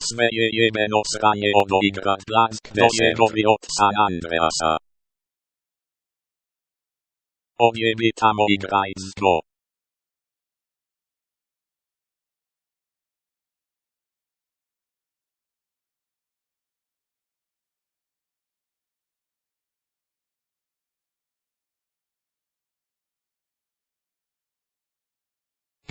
Sve je jebeno sranje ono igrat Blask kdo je dobio od San Andreasa. Odjebi tamo igraj zlo.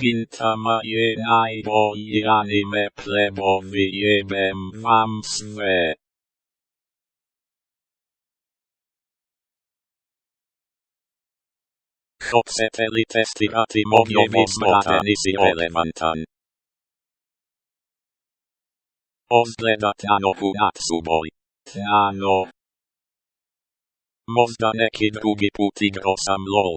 Gintama je najbolji anime plebovi jebem vam sve. Hoćete li testirati moj brate nisi relevantan. Ozgledat Ano Natsuboi. Ano. Možda neki drugi put igrao sam LOL.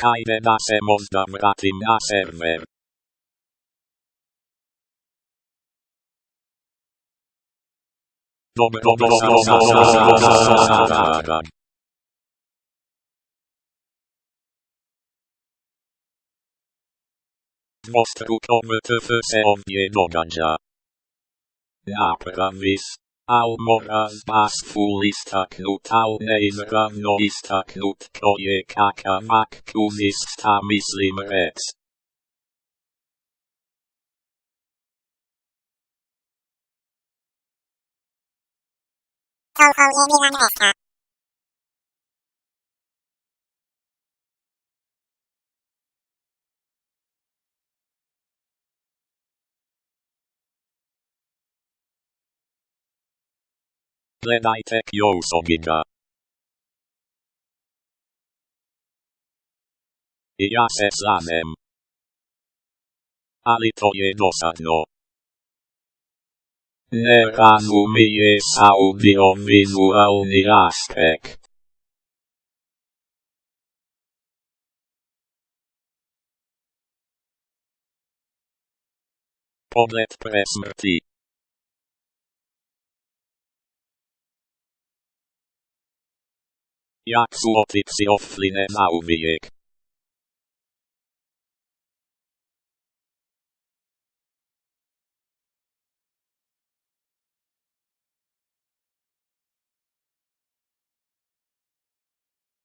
Hajde da se možda vratim na server. Dobro došao. Dvostruko WTF se ovdje događa. Napravis, al moraz bas full istaknut al neizravno istaknut to je kakav akuzis sta mislim rec. Gledajte Kyosogiga. I ja se slažem. Ali to je dosadno. Ne razumije se audiovizualni aspekt. Pogled pre smrti. Jak su otici ofline zauvijek.